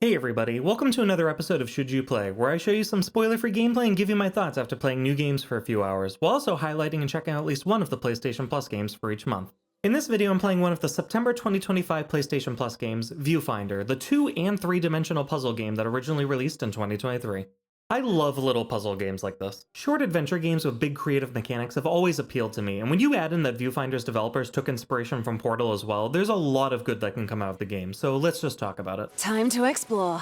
Hey everybody, welcome to another episode of Should You Play, where I show you some spoiler-free gameplay and give you my thoughts after playing new games for a few hours, while also highlighting and checking out at least one of the PlayStation Plus games for each month. In this video, I'm playing one of the September 2025 PlayStation Plus games, Viewfinder, the 2- and 3-dimensional puzzle game that originally released in 2023. I love little puzzle games like this. Short adventure games with big creative mechanics have always appealed to me, and when you add in that Viewfinder's developers took inspiration from Portal as well, there's a lot of good that can come out of the game, so let's just talk about it. Time to explore.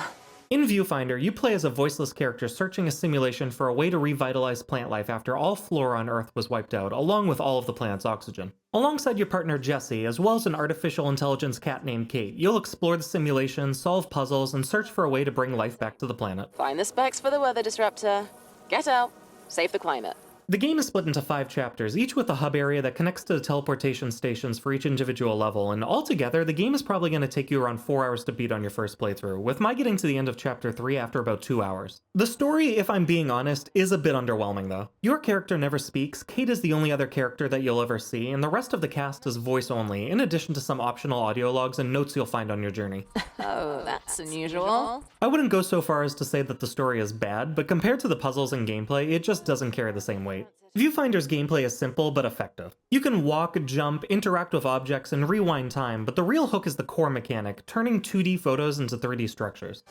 In Viewfinder, you play as a voiceless character searching a simulation for a way to revitalize plant life after all flora on Earth was wiped out, along with all of the planet's oxygen. Alongside your partner Jesse, as well as an artificial intelligence cat named Kate, you'll explore the simulation, solve puzzles, and search for a way to bring life back to the planet. Find the specs for the weather disruptor. Get out. Save the climate. The game is split into 5 chapters, each with a hub area that connects to the teleportation stations for each individual level, and altogether, the game is probably going to take you around 4 hours to beat on your first playthrough, with my getting to the end of chapter 3 after about 2 hours. The story, if I'm being honest, is a bit underwhelming though. Your character never speaks, Kate is the only other character that you'll ever see, and the rest of the cast is voice only, in addition to some optional audio logs and notes you'll find on your journey. Oh, that's unusual. I wouldn't go so far as to say that the story is bad, but compared to the puzzles and gameplay, it just doesn't carry the same weight. Viewfinder's gameplay is simple but effective. You can walk, jump, interact with objects, and rewind time, but the real hook is the core mechanic, turning 2D photos into 3D structures.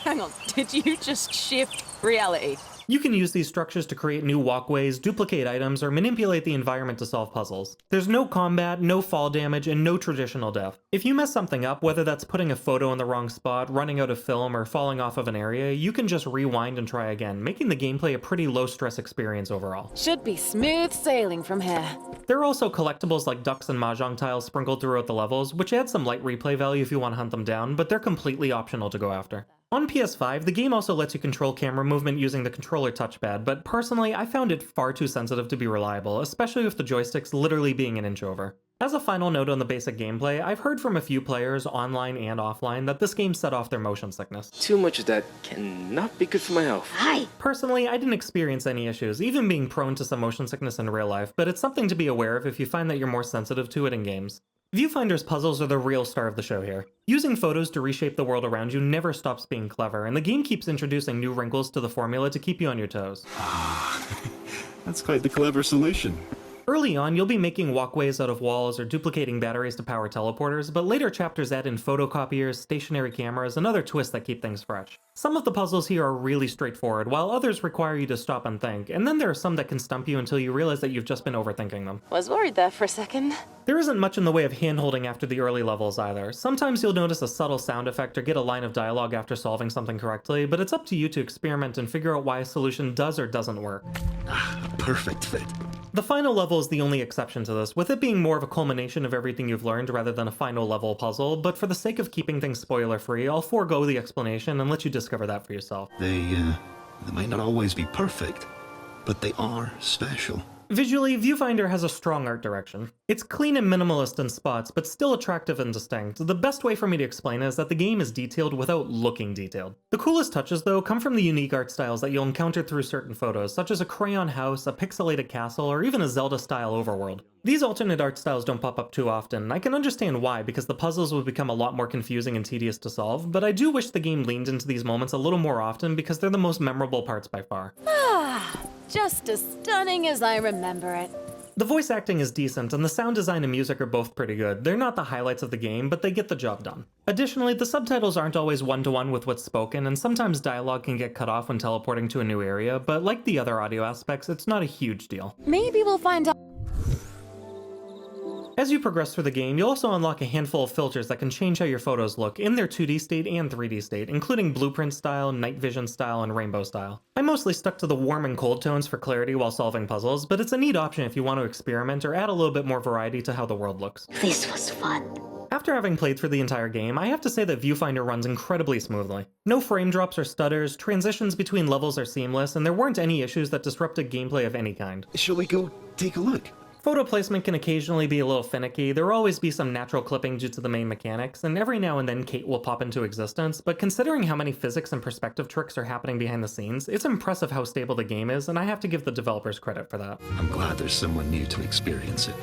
Hang on, did you just shift reality? You can use these structures to create new walkways, duplicate items, or manipulate the environment to solve puzzles. There's no combat, no fall damage, and no traditional death. If you mess something up, whether that's putting a photo in the wrong spot, running out of film, or falling off of an area, you can just rewind and try again, making the gameplay a pretty low-stress experience overall. Should be smooth sailing from here. There are also collectibles like ducks and mahjong tiles sprinkled throughout the levels, which add some light replay value if you want to hunt them down, but they're completely optional to go after. On PS5, the game also lets you control camera movement using the controller touchpad, but personally, I found it far too sensitive to be reliable, especially with the joysticks literally being an inch over. As a final note on the basic gameplay, I've heard from a few players, online and offline, that this game set off their motion sickness. Too much of that cannot be good for my health. Personally, I didn't experience any issues, even being prone to some motion sickness in real life, but it's something to be aware of if you find that you're more sensitive to it in games. Viewfinder's puzzles are the real star of the show here. Using photos to reshape the world around you never stops being clever, and the game keeps introducing new wrinkles to the formula to keep you on your toes. That's quite the clever solution. Early on, you'll be making walkways out of walls or duplicating batteries to power teleporters, but later chapters add in photocopiers, stationary cameras, and other twists that keep things fresh. Some of the puzzles here are really straightforward, while others require you to stop and think, and then there are some that can stump you until you realize that you've just been overthinking them. Was worried there for a second. There isn't much in the way of hand-holding after the early levels either. Sometimes you'll notice a subtle sound effect or get a line of dialogue after solving something correctly, but it's up to you to experiment and figure out why a solution does or doesn't work. A perfect fit. The final level is the only exception to this, with it being more of a culmination of everything you've learned rather than a final level puzzle, but for the sake of keeping things spoiler-free, I'll forego the explanation and let you discover that for yourself. They might not always be perfect, but they are special. Visually, Viewfinder has a strong art direction. It's clean and minimalist in spots, but still attractive and distinct. The best way for me to explain it is that the game is detailed without looking detailed. The coolest touches, though, come from the unique art styles that you'll encounter through certain photos, such as a crayon house, a pixelated castle, or even a Zelda-style overworld. These alternate art styles don't pop up too often, and I can understand why, because the puzzles would become a lot more confusing and tedious to solve, but I do wish the game leaned into these moments a little more often because they're the most memorable parts by far. Just as stunning as I remember it. The voice acting is decent, and the sound design and music are both pretty good. They're not the highlights of the game, but they get the job done. Additionally, the subtitles aren't always one-to-one with what's spoken, and sometimes dialogue can get cut off when teleporting to a new area, but like the other audio aspects, it's not a huge deal. Maybe we'll find out. As you progress through the game, you'll also unlock a handful of filters that can change how your photos look in their 2D state and 3D state, including blueprint style, night vision style, and rainbow style. I mostly stuck to the warm and cold tones for clarity while solving puzzles, but it's a neat option if you want to experiment or add a little bit more variety to how the world looks. This was fun. After having played through the entire game, I have to say that Viewfinder runs incredibly smoothly. No frame drops or stutters, transitions between levels are seamless, and there weren't any issues that disrupted gameplay of any kind. Shall we go take a look? Photo placement can occasionally be a little finicky, there will always be some natural clipping due to the main mechanics, and every now and then Kate will pop into existence, but considering how many physics and perspective tricks are happening behind the scenes, it's impressive how stable the game is, and I have to give the developers credit for that. I'm glad there's someone new to experience it.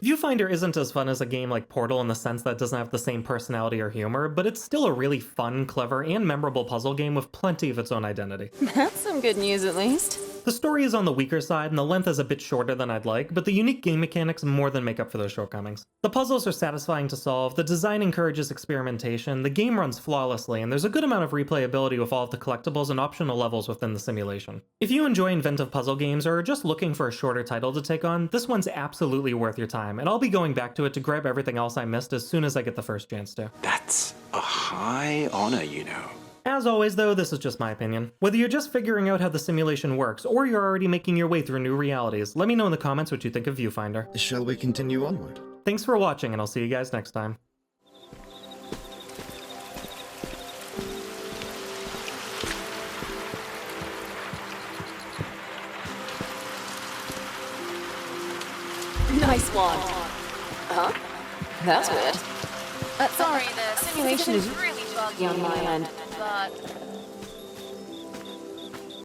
Viewfinder isn't as fun as a game like Portal in the sense that it doesn't have the same personality or humor, but it's still a really fun, clever, and memorable puzzle game with plenty of its own identity. That's some good news, at least. The story is on the weaker side, and the length is a bit shorter than I'd like, but the unique game mechanics more than make up for those shortcomings. The puzzles are satisfying to solve, the design encourages experimentation, the game runs flawlessly, and there's a good amount of replayability with all of the collectibles and optional levels within the simulation. If you enjoy inventive puzzle games or are just looking for a shorter title to take on, this one's absolutely worth your time, and I'll be going back to it to grab everything else I missed as soon as I get the first chance to. That's a high honor, you know. As always though, this is just my opinion. Whether you're just figuring out how the simulation works, or you're already making your way through new realities, let me know in the comments what you think of Viewfinder. Shall we continue onward? Thanks for watching, and I'll see you guys next time. Nice one. Huh? That's weird. Sorry, the simulation is really buggy on my end, but